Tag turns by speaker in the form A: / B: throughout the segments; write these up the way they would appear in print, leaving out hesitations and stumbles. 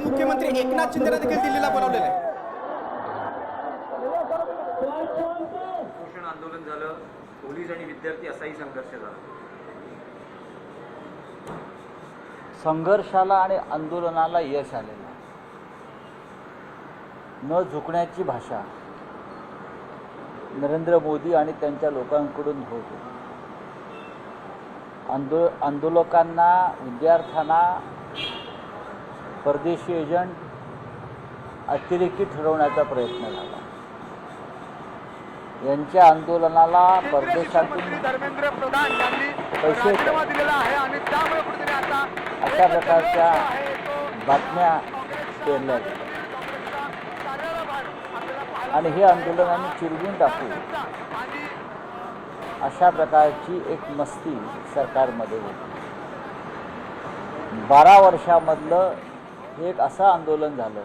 A: मुख्यमंत्री एकनाथ शिंदेने देखील दिल्लीला बोलावलेलं आहे।
B: उपोषण आंदोलन झालं, पोलीस आणि विद्यार्थी असाही संघर्ष झाला।
C: संघर्षाला आणि आंदोलनाला यश आलेलं, न झुकण्याची भाषा नरेंद्र मोदी आणि त्यांच्या लोकांकडून होते। आंदोलकांना, विद्यार्थ्यांना परदेशी एजंट, अतिरेकी ठरवण्याचा प्रयत्न झाला। यांच्या आंदोलनाला परदेशातून पैसे अशा प्रकारच्या बातम्या पेरल्या गेल्या आणि हे आंदोलनाने चिरडून टाकू अशा प्रकारची एक मस्ती सरकारमध्ये होती। 12 वर्षामधलं हे एक असं आंदोलन झालं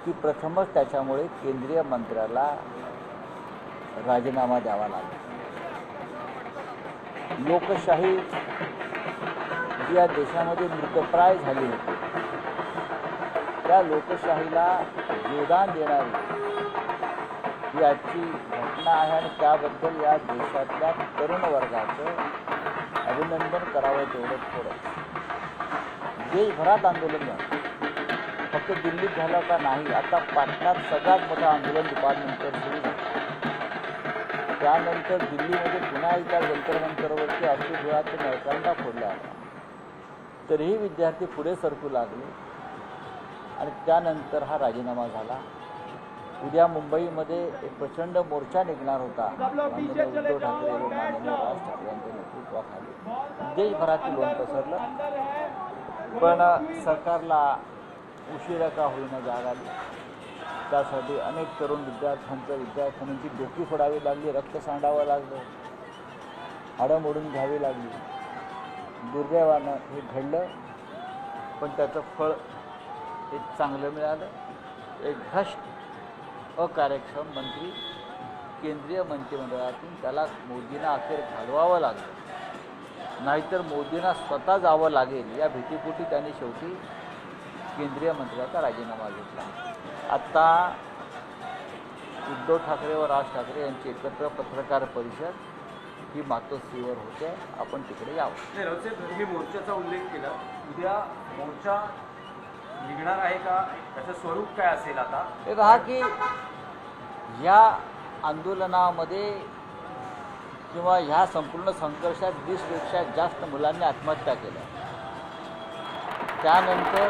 C: की प्रथमच त्याच्यामुळे केंद्रीय मंत्र्याला राजीनामा द्यावा लागला। लोकशाही जी या देशामध्ये मृतप्राय झाली होती, त्या लोकशाहीला जीवदान देणारी ही आजची घटना आहे आणि त्याबद्दल या देशातल्या तरुण वर्गाचं अभिनंदन करावं तेवढं थोडं। देशभरात आंदोलन झालं, फक्त दिल्लीत झालं का नाही, आता पाटण्यात सगळ्यात मोठं आंदोलन दुपारनंतर सुरू झालं। त्यानंतर दिल्लीमध्ये पुन्हा एकदा जंतर मंतरवरती अश्रुधुराचं नळकांडा फोडला आला, तरीही विद्यार्थी पुढे सरकू लागले आणि त्यानंतर हा राजीनामा झाला। उद्या मुंबईमध्ये एक प्रचंड मोर्चा निघणार होता, माननीय उद्धव ठाकरे व माननीय राज ठाकरे यांच्या नेतृत्वाखाली देशभरातील लोण पसरलं, पण सरकारला उशिरा का होईना जाग आली। त्यासाठी अनेक तरुण विद्यार्थ्यांची डोकी फोडावी लागली, रक्त सांडावं लागलं, हाडं मोडून घ्यावी लागली। दुर्दैवानं हे घडलं, पण त्याचं फळ एक चांगलं मिळालं। एक भ्रष्ट अकार्यक्षम मंत्री केंद्रीय मंत्रिमंडळातून त्याला मोदींना अखेर घालवावं लागलं, नाहीतर मोदींना स्वतः जावं लागेल या भीतीपोटी त्यांनी शेवटी केंद्रीय मंत्र्याचा राजीनामा घेतला। आत्ता उद्धव ठाकरे व राज ठाकरे यांची एकत्र पत्रकार परिषद ही मातोश्रीवर होते, आपण तिकडे यावं।
B: नाही राऊत साहेब, तुम्ही मोर्चाचा उल्लेख केला, उद्या मोर्चा निघणार आहे का, त्याचं स्वरूप काय असेल? आता
C: एक हा की या आंदोलनामध्ये किंवा ह्या संपूर्ण संघर्षात 20पेक्षा जास्त मुलांनी आत्महत्या केल्या। त्यानंतर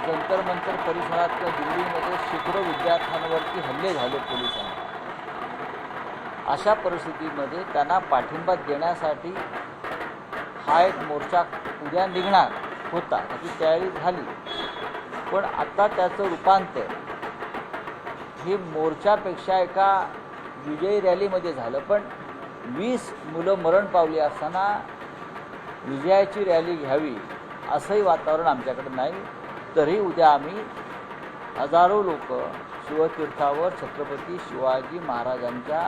C: जंतर मंतर परिसरात दिल्लीमध्ये शेकडो विद्यार्थ्यांवरती हल्ले झाले पोलिसांनी। अशा परिस्थितीमध्ये त्यांना पाठिंबा देण्यासाठी हा एक मोर्चा उद्या निघणार होता, त्याची तयारी झाली, पण आता त्याचं रूपांतर हे मोर्चापेक्षा एका विजयी रॅलीमध्ये झालं। पण 20 मुलं मरण पावली असताना विजयाची रॅली घ्यावी असंही वातावरण आमच्याकडे नाही। तरी उद्या आम्ही हजारो लोक शिवतीर्थावर छत्रपती शिवाजी महाराजांच्या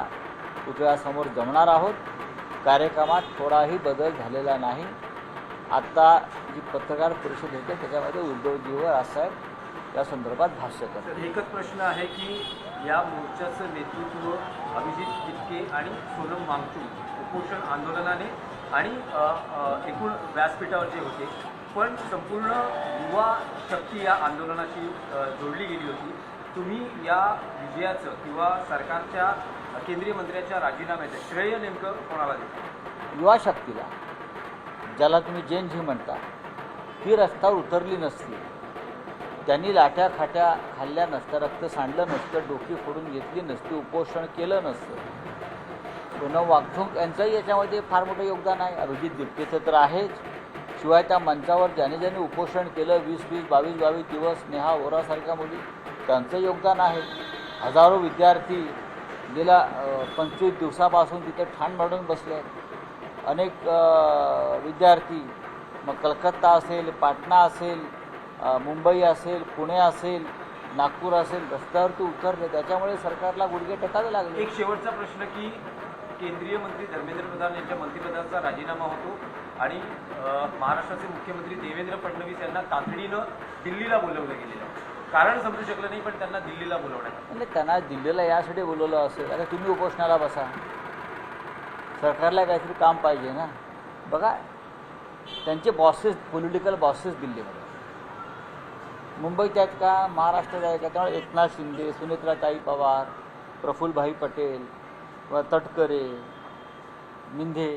C: पुतळ्यासमोर जमणार आहोत। कार्यक्रमात थोडाही बदल झालेला नाही। आत्ता जी पत्रकार परिषद होते त्याच्यामध्ये उद्धवजी व राजसाहेब त्या संदर्भात भाष्य करतात।
B: एकच प्रश्न आहे की या मोर्चाचं नेतृत्व अभिजित तिटके आणि सोनम वांगचूक उपोषण आंदोलनाने आणि एकूण व्यासपीठावर जे होते, पण संपूर्ण युवा शक्ती या आंदोलनाशी जोडली गेली होती। तुम्ही या विजयाचं किंवा सरकारच्या केंद्रीय मंत्र्याच्या राजीनाम्याचं श्रेय नेमकं कोणाला देता?
C: युवा शक्तीला, ज्याला तुम्ही जेन झी म्हणता, ती रस्त्यावर उतरली नसती, त्यांनी लाठ्या खाट्या खाल्ल्या नसत्या, रक्त सांडलं नसतं, डोकी फोडून घेतली नसती, उपोषण केलं नसतं। सोनम वांगचूक यांचंही याच्यामध्ये फार मोठं योगदान आहे, अभिजित तिटकेचं तर आहेच, शिवाय त्या मंचावर ज्याने ज्याने उपोषण केलं 20-20, 22-22 दिवस, नेहा वोरासारख्या मुली, त्यांचं योगदान आहे। हजारो विद्यार्थी गेल्या 25 दिवसापासून तिथे ठाण मांडून बसले आहेत। अनेक विद्यार्थी, मग कलकत्ता असेल, पाटणा असेल, मुंबई असेल, पुणे असेल, नागपूर असेल, रस्त्यावरती उतरले, त्याच्यामुळे सरकारला गुडघे टेकावे लागले।
B: एक शेवटचा प्रश्न की केंद्रीय मंत्री धर्मेंद्र प्रधान यांच्या मंत्रिपदाचा राजीनामा होतो आणि महाराष्ट्राचे मुख्यमंत्री देवेंद्र फडणवीस यांना तातडीनं दिल्लीला बोलवलं गेलेलं आहे. कारण समजू शकलं नाही, पण त्यांना दिल्लीला बोलवण्यात आलं.
C: म्हणजे त्यांना दिल्लीला यासाठी बोलवलं असेल, आता तुम्ही उपोषणाला बसा, सरकारला काहीतरी काम पाहिजे ना. बघा, त्यांचे बॉसेस, पॉलिटिकल बॉसेस दिल्लीमध्ये, मुंबईत आहेत का, महाराष्ट्रात आहे का, त्यामुळे एकनाथ शिंदे, सुनेत्राताई पवार, प्रफुल्लभाई पटेल, तटकरे, मिंधे